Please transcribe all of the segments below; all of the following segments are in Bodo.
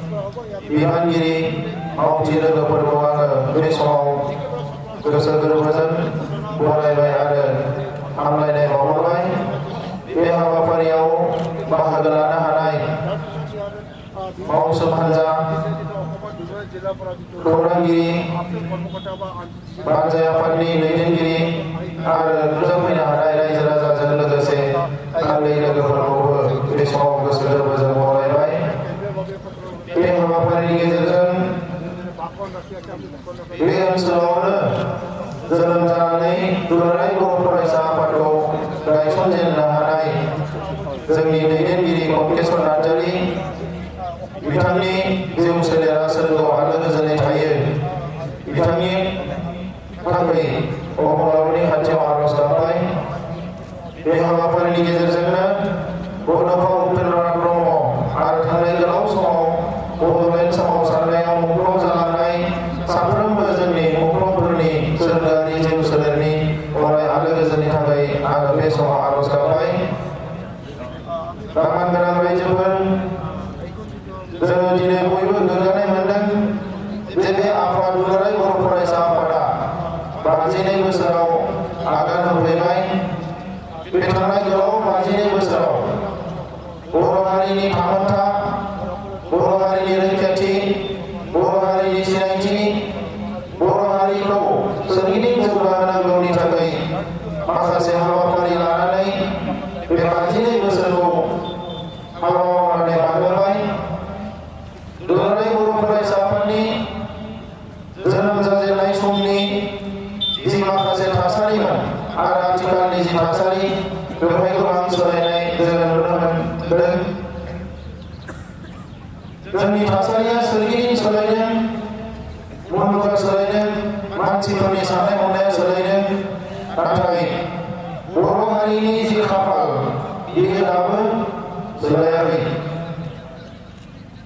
बिबानगिरि मावथि लोगोफोरखौ आङो बे समाव गोसो गोरबोजों बरायबाय आरो हामलायनाय बावहरबाय। बे हाबाफारियाव बाहागो लानो हानाय मावसोम हान्जा खौरांगिरि बानजाय आफादनि दैदेनगिरि आरो नुजाफैनो हानाय रायजो राजाजों लोगोसे आंनि लोगोफोरखौबो बे समाव गोसो गोरबोजों बरायबाय। बे हाबाफारिनि गेजेरजों बे ओनसोलावनो जोनोम जानानै दुलाराय बर' फरायसा आफादखौ गायसनजेननो हानाय जोंनि दैदेनगिरि कनकेश्वर नार्जारि बिथांनि जिउ सोलेरा सोरगोआव आलो गोजोनै थायो। बिथांनि थाखाय अबंलावरिनि खाथियाव आर'ज गाबबाय। बे हाबाफारिनि गेजेरजोंनो बड'फा उपेन्द्रनाथ ब्रह्म आरो थांनाय गोलाव समाव बड'लेण्ड सोमावसारनायाव मुंख्लं जालांनाय साफ्रोमबो जोंनि मुंख्लंफोरनि सोरगोआरि जिउ सोलेरनि अराय आलो गोजोननि थाखाय आङो बे समाव आर'ज गाबबाय। रामान गोनां रायजोफोर, जोङो दिनै बयबो गोग्गानाय मोनदों जे बे आफाद दुलाराय बर' फरायसा आफादा 52 बोसोराव आगान होफैबाय। बे थांनाय गोलाव 52 बोसोराव बर' हारिनि थामोनथा, बर' हारिनि रैखाथि, बर' हारिनि सिनायथि, बर' हारिखौ सोरगिदिं जौगाहोनांगौनि थाखाय माखासे हाबाफारि लानानै बे 52 बोसोरखौ हाबा मावनानै बारहोबाय। दुलाराय बर' फरायसा आफादनि जोनोम जाजेननाय समनि जि माखासे थासारिमोन आरो आथिखालनि जि थासारि, बेवहाय गोबां सोलायनाय जोङो नुनो मोनदों। जोंनि थासारिया सोरगिदिं सोलायदों, मुलुगा सोलायदों, मानसिफोरनि साननाय हनाया सोलायदों, नाथाय बर' हारिनि जि खाफाल बेयो दाबो सोलायाखै।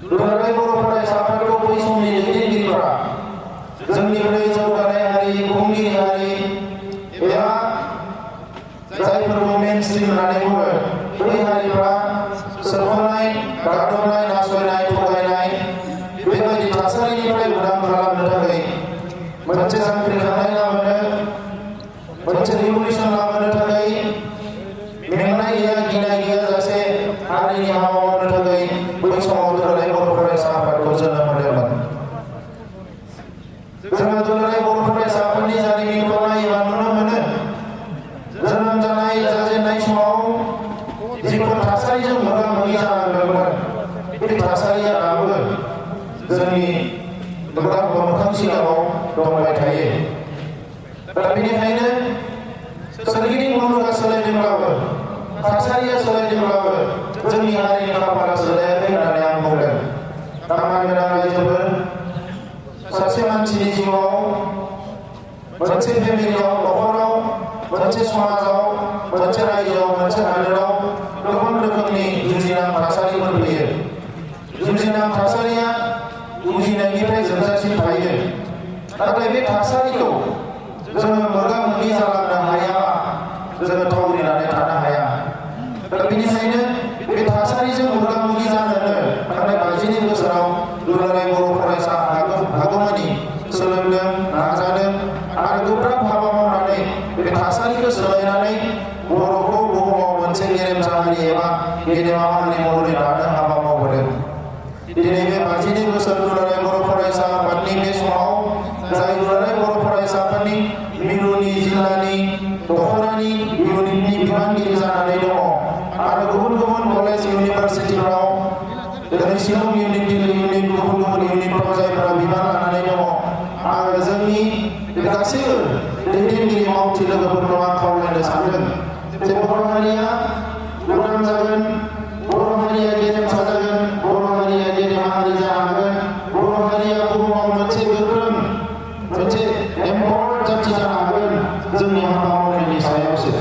दुलाराय बर' फरायसा आफादखौ बै समनि दैदेनगिरिफ्रा जोंनिफ्राय जौगानाय हारि, बुहुमगिरि हारि एबा जायफोरखौ मेन स्ट्रिम होननानै बुङो, बै हारिफ्रा सोरख'नाय, गादबनाय, नासयनाय, थगायनाय बेबायदि थासारिनिफ्राय उदां खालामनो थाखाय मोनसे जांख्रिखांनाय लाबोनो, मोनसे रिभलिउसन लाबोनो थाखाय मेंनाय गैया, गिनाय गैयाजासे हारिनि हाबा मावनो थाखाय बै समाव दुलाराय बर' फरायसा आफादखौ जोनोम होदोंमोन। जोङो दुलाराय बर' फरायसा आफादनि जारिमिनखौ नायोबा नुनो मोनो, जोनोम जाजेननाय समाव जिफोर थासारिजों मोगा मोगि जानांदोंमोन, बे थासारिया दाबो जोंनि मोखां सिगाङाव दंबाय थायो। दा बेनिखायनो सोरगिदिं मुलुगा सोलायदोंब्लाबो, थासारिया सोलायदोंब्लाबो जोंनि हारिनि खाफाला सोलायाखै होननानै आं बुंदों। रामान गोनां रायजोफोर, सासे मानसिनि जिउआव, मोनसे फेमिलियाव, न'खराव, मोनसे समाजाव, मोनसे रायजोआव, मोनसे हादोराव गोबां रोखोमनि जुजिनां थासारिफोर फैयो। जुजिनां थासारिया उजिनायनिफ्राय जोबजासिम थायो। नाथाय बे थासारिखौ जोङो मोगा मोगि जालांनो हायाबा जोङो थावरिनानै थानो हाया। दा बेनिखायनो बे थासारिजों मोगा मोगि जानोनो थांनाय 52 बोसोराव दुलाराय बर' फरायसा हागौमानि सोलोंदों, नाजादों आरो गोब्राब हाबा मावनानै बे थासारिखौ सोलायनानै बर'खौ बुहुमाव मोनसे गेरेमसा हारि एबा गेदेमा हारि महरै दानो हाबा मावबोदों। दिनै बे 52 बोसोर दुलाराय बर' फरायसा आफादनि बे समाव जाय दुलाराय बर' फरायसा आफादनि मिरुनि, जिल्लानि, दख'रानि इउनिटनि बिबानगिरि जानानै दङ आरो गुबुन गुबुन कलेज इउनिभारसिटिफ्राव दिनै शिलं इउनिट, दिल्ली इउनिट, गुबुन गुबुन इउनिटफ्राव जायफोरा बिबान लानानै दङ, आङो जोंनि गासैबो दैदेनगिरि मावथि लोगोफोरखौ आं खावलायनो सानदों जे बर' हारिया उदां जागोन, बर' हारिया गेरेमसा जागोन, बर' हारिया गेदेमा हारि जानो हागोन, बर' हारिया बुहुमाव मोनसे गोख्रों, मोनसे एम्पावार्ड जाथि जानो हागोन जोंनि हाबा मावनायनि सायावसो।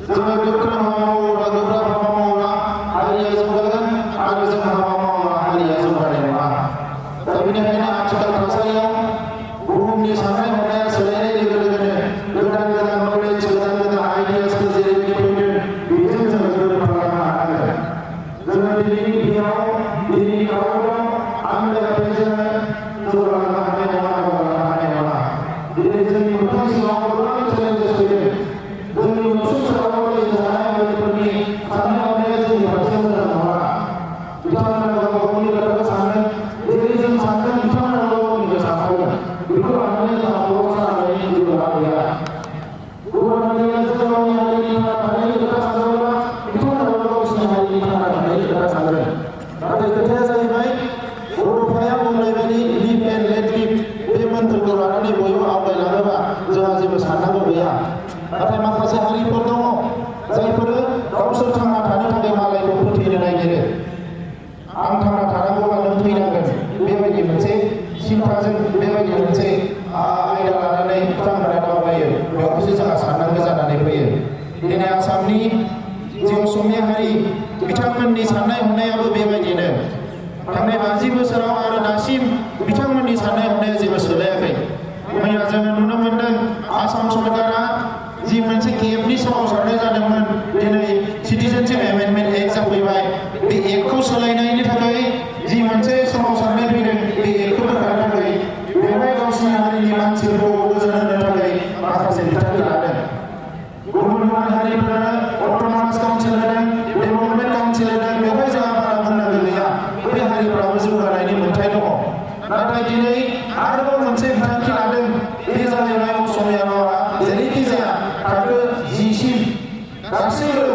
जोङो गोख्रों हाबा मावोब्ला, गोब्राब हाबा मावोब्ला हारिया जौगागोन आरो जों हाबा मावोब्ला हारिया जौगानाय नङा। दा बेनिखायनो आथिखाल थासारियाव बुहुमनि साननाय हनाया सोलायनाय लोगो लोगोनो गोदान गोदान नलेज, गोदान गोदान आइडियासफोर जेरैबायदि फैदों, बेजों जोङो गोरोबफानो हानांगोन। जोङो दिनैनि दिनाव, दिनैनि हाबाफारियाव बोसोराव आरो दासिम बिथांमोननि साननाय हनाया जेबो सोलायाखै। मैया जोङो नुनो मोन्दों आसाम सरकारा जि मोनसे केबनि सोमावसारनाय जादोंमोन, दिनै सिटिजेनशिप एमेन्डमेन्ट एक्ट जाफैबाय। बे एक्टखौ सोलायनायनि थाखाय जि मोनसे सोमावसारनाय फैदों, बे एक्टखौ बोखारनो थाखाय बेवहाय गावसिनि हारिनि मानसिफोरखौ गोजोन होनो थाखाय माखासे बिथांखि लादों। गुबुन गुबुन हारिफोरनो अट'नमास काउन्सिल होदों, डेभेलपमेन्ट काउन्सिल होदों, बेवहाय जोंहा बारा बुंनांगौ गैया। बै हारिफ्राबो जौगानायनि मोन्थाय दङ। नाथाय दिनै आरोबाव मोनसे बिथांखि लादों, बे जाहैबाय असमिया रावा जेरैखि जाया थाखो 10 सिम गासैबो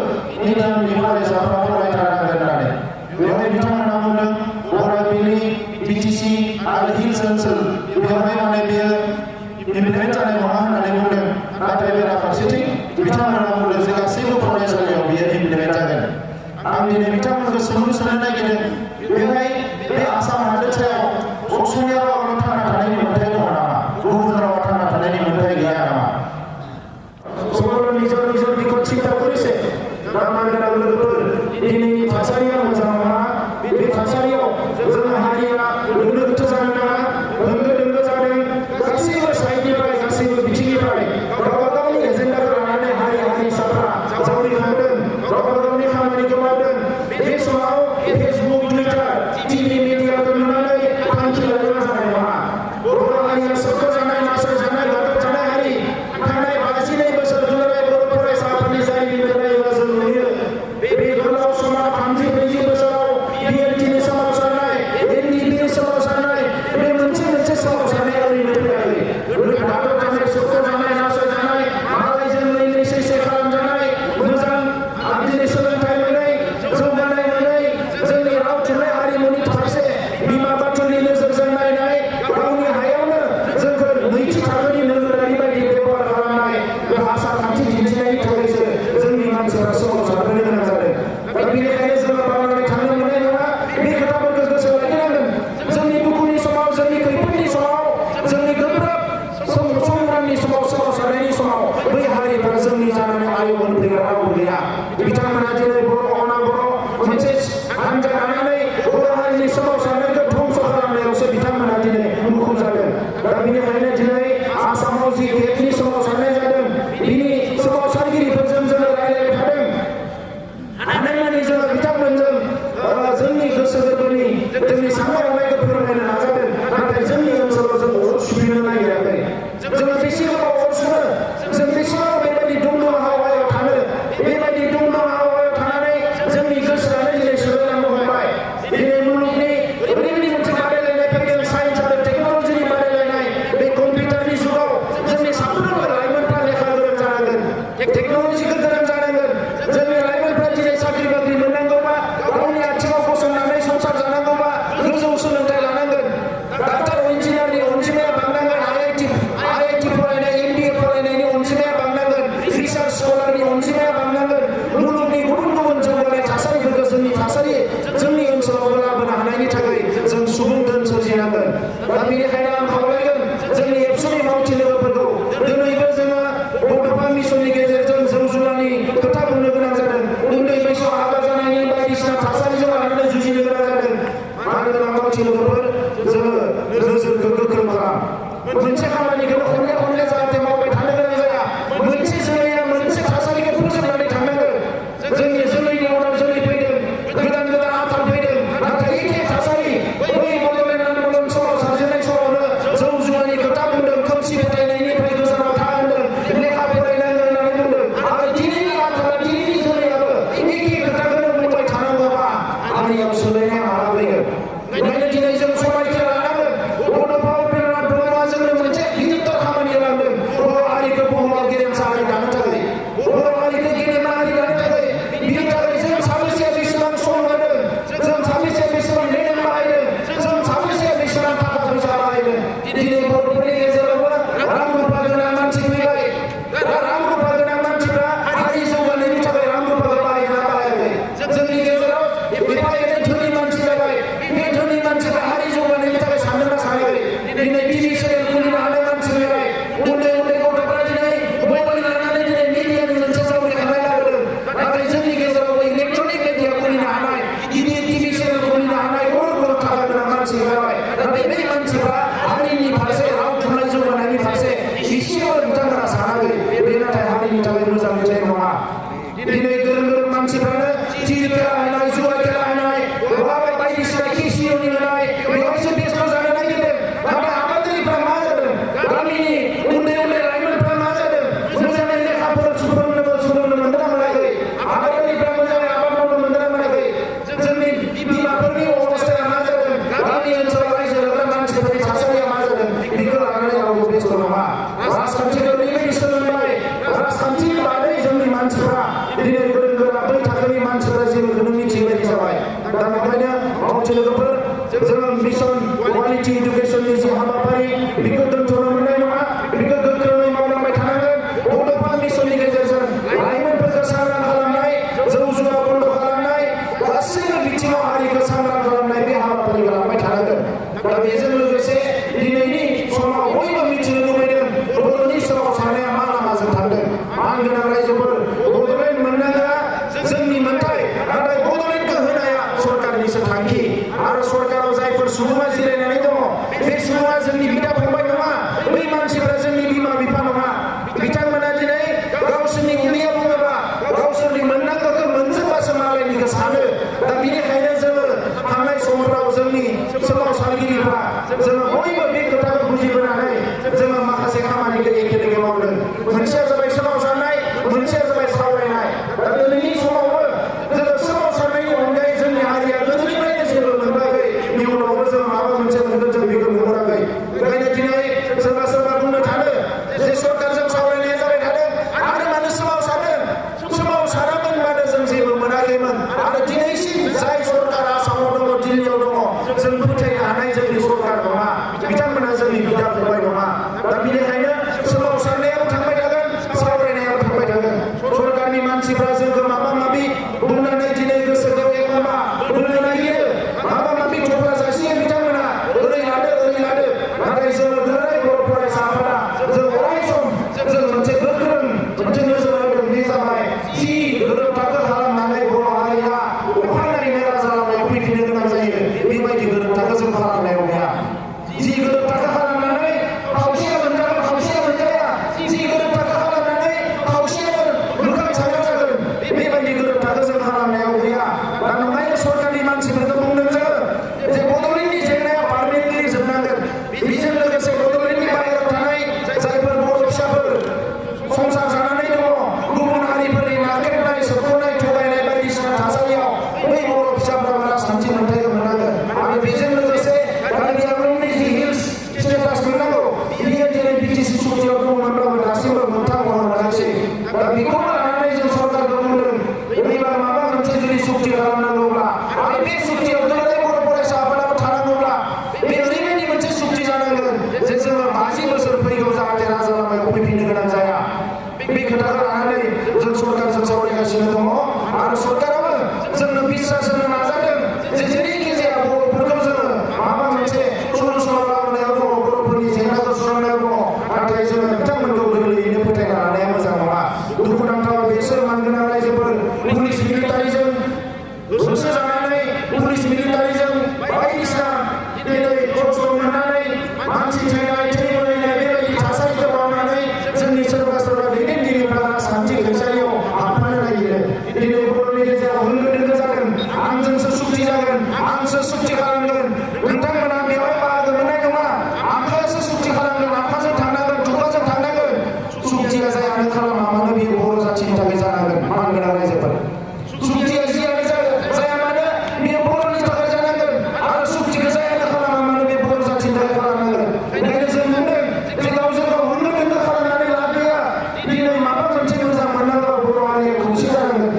मिडियामनि फरायसाफ्रा फरायथारनांगोन होननानै। बेवहाय बिथांमोना बुंदों बराकभेलि, बिटिसि आरो हिल्स ओनसोल बेवहाय माने बेयो इमप्लिमेन्ट जानाय नङा होननानै बुंदों। नाथाय बेराफारसेथिं बिथांमोना बुंदों जे गासैबो फरायसालियाव बेयो इमप्लिमेन्ट जागोन। आं दिनै बिथांमोनखौ सोंनो नागिरदों, बेवहाय बे आसाम हादोरसायाव असमिया रावाल' थांना थानायनि मोन्थाय दङ नामा? गुबुन रावा थांना थानायनि मोन्थाय गैया नामा? সকলের নিজৰ নিজৰ দিশত চিন্তা কৰিছে। আমাৰ लोगोफोर दिनैनि थासारिया मोजां नङा। बे थासारियाव जों हारिया होंगो दोंगो जानो नाङा। होंगो दोंगो जादों गासैबो साइडनिफ्राय, गासैबो बिथिंनिफ्राय गावबा गावनि एजेन्डाखौ लानानै हारिसाफ्रा जावरिखांदों, गावबा गावनि खामानिखौ मावदों। बे समाव फेसबुक, टुइटार, टिभि मिडियाखौ नुनानै थांखि लायोबा जानाय नङा। बर' हारिया सोबख'जानाय, नासयजानाय, गादबजानाय हारि। थांनाय 52 बोसोर दुलाराय बर' फरायसाफोरनि जारिमिनखौ नायोबा जों नुयो बे गोलाव समाव 30-40 बोसोराव बिएलटिनि सोमावसारनाय, एनडिपिनि सोमावसारनाय, बे मोनसे सोमावसारनाया ओरैनो फैयाखै। गादबजानाय, सोबख'जानाय, नासयजानाय, मालायजों लैलै सैसै खालामजानाय, मोजां दिनै सोलोंथाइ मोनै, जौगानाय मोनै, जोंनि राव थुनलाइ हारिमुनि फारसे बिमा बाथुलनि नोजोरजों नायनाय, गावनि हायावनो जोंखौ नैथि थाखोनि नोगोरारि बायदि बेबहार खालामनाय, बे आसार खान्थि दिन्थिनायनि थाखायसो जोंनि मानसिफ्रा सोमावसारनो गोनां जादों। दा बेनिखायनो जोङो बावनानै थांनो मोननाय नङा। बे खोथाफोरखौ गोसोआव लाखिनांगोन। जोंनि दुखुनि समाव, जोंनि खैफोदनि समाव, जोंनि गोब्राब संग्रामनि समाव, सोमावसारनायनि समाव बै हारिफ्रा जोंनि जानानै आय मोनफैग्रा रावबो गैया। बिथांमोना दिनै बर' अना बर' मोनसे हानजा दानानै बर' हारिनि सोमावसारनायखौ ध्वंस खालामनायावसो बिथांमोना दिनै मुखुब जादों। दा बेनिखायनो दिनै आसामाव जि केबनि सोमावसारनाय जादों, बिनि सोमावसारगिरिफोरजों जोङो रायज्लायबाय थादों। हानायमानि जोङो बिथांमोनजों जोंनि गोसो गोरबोनि, जोंनि साननाय हनायखौ फोरमायनो नाजादों। नाथाय जोंनि ओनसोलाव जों अर सुफिननो नागिराखै। जोङो बेसे गोबाव अर सुनो? जों बेसेबां बेबायदि दुंदुं आबहावायाव थानो? बेबायदि दुंदुं आबहावायाव थानानै जोंनि गोसोआनो दिनै सोलायलांनो हमबाय। दिनै मुलुगनि ओरैबायदि मोनसे बादायलायनाय फैदों, साइन्स आरो टेक्न'लजिनि बादायलायनाय। बे कम्पिउटारनि जुगाव जोंनि साफ्रोमबो लाइमोनफ्रा लेखा गोरों जानांगोन, टेक्न'लजिखौ गोरों जानांगोन। जोंनि लाइमोनफ्रा दिनै साख्रि बाख्रि मोननांगौबा, गावनि आथिङाव गसंनानै संसार जानांगौबा गोजौ सोलोंथाइ लानांगोन। डाक्टार, इन्जिनियारनि अनजिमाया बांनांगोन, आइआइटि फरायनाय, MBA फरायनायनि अनजिमाया बांनांगोन, रिसार्च स्कलारनि अनजिमाया बांनांगोन। मुलुगनि गुबुन गुबुन जौगानाय थासारिफोरखौ जोंनि ओनसोलाव लाबोनो हानायनि थाखाय जों सुबुं धोन सोरजिनांगोन। दा बेनिखायनो आं खावलायगोन जोंनि एबसुनि मावथि लोगोफोरखौ, दिनैबो जोङो बड'फा मिसननि गेजेरजों जौ जुवानि खोथा बुंनो गोनां जादों। उन्दै बैसोआव हाबा जानायनि बायदिसिना थासारिजों लानानै जुजिनो गोनां जादों। मानो गोनां मावथि लोगोफोर, जोङो नोजोरखौ गोख्रों खालाम। मोनसे खामानिखौनो खनले जाहाथे मावबाय थानो गोनां जाया। मोनसे जोलैया मोनसे थासारिखौ फोजोबनानै थांनांगोन। जोंनि जोलैनि उनाव जोलै फैदों, गोदान आथाल फैदों। नाथाय एखे थासारि बै बड'लेण्ड आन्दलन समाव सारजेननाय समावनो जौ जुवानि खोथा बुंदों, खोमसि फोथायनायनिफ्राय गोजानाव था होनदों, लेखा फरायनांगोन होननानै बुंदों। आरो दिनैनि आथाला, दिनैनि जोलैयाबो एखे खोथाखौनो बुंबाय थानांगौबा हारियाव सोलायनाया माला फैगोन? ओंखायनो दिनै जों समायखिरा लानांगोन। बड'फा उपेन्द्रनाथ ब्रह्मआ जोंनो मोनसे गिदिरथार खामानि होलांदों, बर' हारिखौ बुहुमाव गेरेमसा हारि दानो थाखाय, बर' हारिखौ गेदेमा हारि दानो थाखाय। बिनि थाखाय जों साबेसेया बेसेबां सम होदों, जों साबेसेया बेसेबां मेलेम बाहायदों, जों साबेसेया बेसेबां थाखा फैसा बाहायदों। दिनै बर'फोरनि गेजेरावबो रां रुफा गोनां मानसि फैबाय। रां रुफा गोनां मानसिफ्रा हारि जौगानायनि थाखाय रां रुफाखौ बाहायना बाहायाखै। जोंनि गेजेराव एफा एनै धोनि मानसि जाबाय। बे धोनि मानसिफ्रा हारि जौगानाय जाबाय नाथाय बै मानसिफ्रा हारिनि फारसे राव थुनलाइ जौगानायनि फारसे एसेबो बिथांमोना सानाखै बे नाथाय हारिनि थाखाय मोजां फिथाइ नङा दिनै गोरों मानसिफ्रानो थिर खेला होनाय जुवा खेला होनाय बहाबा बायदिसिना केसिय'नि होनाय बेवहायसो बेस्थ' जानो नागिरदों नाथाय आबादारिफ्रा मा जादों गामिनि उन्दै लाइमोनफ्रा मा जादों मोजाङै लेखाफोर सोलोंनो मोनदोंना मोनाखै आबादारिफ्रा मोजाङै आबाद मावनो मोनदोंना मोनाखै जोंनि बिमाफोरनि अबस्थाया मा जादों गामि ओनसोलाव रायजो जाग्रा मानसिफोरनि थासारिया मा जादों बेखौ लानानै रावबो बेस्थ' नङा राजखान्थिखौ ओरैबायदि सोलोंबाय राजखान्थि बादै जोंनि मानसिफ्रा दिनै गोरों गोरा बै थाखोनि मानसिफ्रा जेबोखौनो मिथियै बायदि जाबाय दा बेखायनो मावथि लोगोफोर जोङो मिशन क्वालिटि इडुकेसननि जि हाबाफारि बेखौ दोनथ'नो मोननाय नङा बेखौ गोख्रोङै मावलांबाय थानांगोन बड'फा मिशननि गेजेरजों लाइमोनफोरखौ सांग्रां खालामनाय जौ जुवा बन्द' खालामनाय गासैबो बिथिङाव हारिखौ सांग्रां खालामनाय बे हाबाफारिखौ लांबाय थानांगोन दा बेजों लोगोसे दिनैनि समाव बयबो मिथिनो लुबैदों बर'नि सोमावसारनाया मा लामाजों थांदों मानगोनां रायजोफोर बड'लेण्ड मोननांगौआ जोंनि मोन्थाय नाथाय बड'लेण्डखौ होनाया सरकारनिसो थांखि आरो सरकाराव जायफोर सुबुङा जिरायनानै दङ बे सुबुङा जोंनि बिदा फंबाय नङा बै मानसिफोरा जोंनि बिमा बिफा नङा बिथांमोना दिनै गावसोरनि उदैया बुङोबा गावसोरनि मोननांगौखौ मोनजोबबासो मालायनिखौ सानो दा बिनिखायनो जोङो थांनाय समफ्राव जोंनि सोमावसारगिरिफ्रा जोङो बयबो बे खोथाखौ बुजिबोनानै जोङो माखासे खामानिखौ एखे मावदों मोनसेया जाबाय सोमावसारनाय मोनसेया जाबाय सावरायनाय दा दिनैनि समावबो जोङो सोमावसारनायनि अनगायै जोंनि हारिया गोदोनिफ्रायनो जेबो मोनबाखै इयुनावबो जों माबा मोनसे मोनगोन जों बेखौ नुहुराखै बेखायनो दिनै सोरबा बुंनो थानो जे सरकारजों सावरायनाया जाबाय थादों आरो मानो सोमावसारामोन मानो जों जेबो मोनाखैमोन आरो दिनैसिम जाय सरकार आसामाव दङ दिल्लीयाव दङ जों फोथायनो हानाय जोंनि सरकार नङा बिथांमोना जोंनि बिदा फंबाय नङा दा बेनिखायनो सोमावसारनायाव थांबाय थागोन सावरायनायाव थांबाय थागोन सरकारनि मानसिफ्रा जोंखौ माबा माबि बुंनानै दिनै गोसोखौ एखनबा बुंनो नागिरो माबा माबि थफ्ला जासियो बिथांमोना ओरै लादो नाथाय जोङो दुलाराय बर' फरायसा आफादा जों अराय सम जों मोनसे गोख्रों मोनसे नोजोर होदों बे जाबाय जि गोरोबथाखौ खालामनानै बर' हारिया अखानायैनो राजा लामायाव फैफिननो गोनां जायो बेबायदि गोरोबथाखौ जों खालामनायाव गैया जि गोरोबथाखौ खालामनानै खावसेया मोनजागोन खावसेया मोनजाया जि गोरोबथाखौ खालामनानै खावसेया मोखां सायाव जागोन बेबायदि गोरोबथाखौ जों खालामनायाव गैया दा नंखायनो सरकारनि मानसिफोरखौ बुंदों जोङो जे बड'लेण्डनि जेंनाया पार्मानेन्टलि जोबनांगोन बेजों लोगोसे बड'लेण्डनि बाहेरायाव थानाय जायफोर बर' फिसाफोर संसार जानानै दङ गुबुन हारिफोरनि नागिरनाय सोबख'नाय थगायनाय बायदिसिना थासारियाव बै बर' फिसाफोराबो राजखान्थि मोनथायखौ मोननांगोन आरो बेजों लोगोसे कार्बि आंलंनि जि हिल्स स्टेटास मोननांगौ बियो दिनै बिटिसि सुक्तियाव दंमोनब्लाबो दासिमबो मोनथाम महर मोनाखिसै दा बेखौबो लानानै जों सरकारखौ बुंदों एबार माबा मोनसे जुदि सुक्ति खालामनांगौब्ला आरो बे सुक्तियाव दुलाराय बर' फरायसा आफादाबो थानांगौब्ला बे ओरैबायदि मोनसे सुक्ति जानांगोन जे जोङो 50 बोसोर फैगौ जाहाथे राजा लामायाव फैफिननो गोनां जाया बे खोथाखौ लानानै जों सरकारजों सावरायगासिनो दङ आरो सरकाराबो जोंनो बिश्वास होनो नाजादों जे जेरैखि जाया बर'फोरखौ जोङो माबा मोनसे सलुसनाव लाबोनायाव दङ बर'फोरनि जेंनाखौ सुस्रांनायाव दङ नाथाय जोङो बिथांमोनखौ गोरलैयैनो फोथायना लानाया मोजां नङा दुखुनांथाव बेसोर मानगोनां रायजोफोर पुलिस मिलिटारिजों होसोजानानै पुलिस मिलिटारिजों बायदिसिना दिनै खस्थ' मोननानै मानसि थैनाय थै बोहैनाय बेबायदि थासारिखौ मावनानै जोंनि सोरबा दैदेनगिरिफ्रा राजखान्थि खैसारियाव हाबनानै नागिरो दिनै बर'नि गेजेराव होंगो दोंगो जागोन आंजोंसो सुक्ति जागोन आंसो सुक्ति खालामगोन नोंथांमोना बेवहाय बाहागो मोननाय नङा आफायासो सुक्ति खालामगोन आफाजों थांनांगोन थुख्राजों थांनांगोन सुक्तिया जायानो खालामा मानो बेयो बर' जाथिनि थाखाय जानांगोन मानगोनां रायजोफोर सुक्तिया जियानो जाया मानो बेयो बर'नि थाखाय जानांगोन आरो सुक्तिखौ जायानो खालामा मानो बे बर' जाथिनि थाखाय खालामनांगोन बेखायनो जों बुंदों जे गावजों गाव होंगो दोंगो खालामनानै लाब गैया दिनै माबा मोनसे मोजां मोननांगौ बर' हारिया खौसे जानांगोन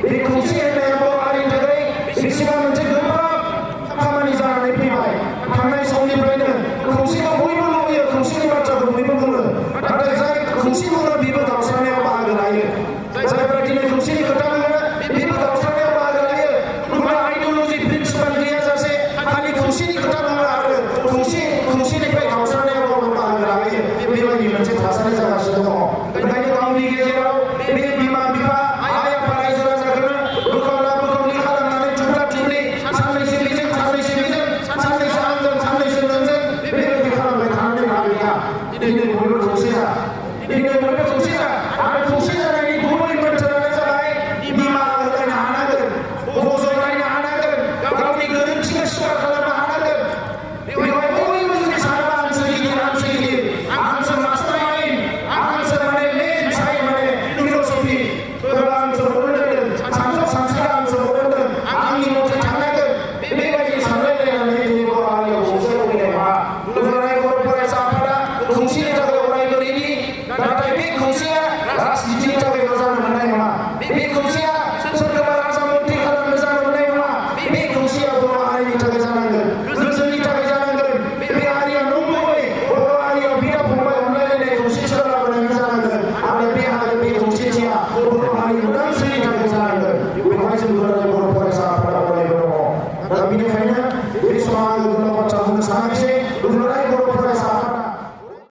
बे खौसे होनाया बर' हारिनि थाखाय बेसेबां मोनसे गोब्राब खामानि जानानै फैबाय थांनाय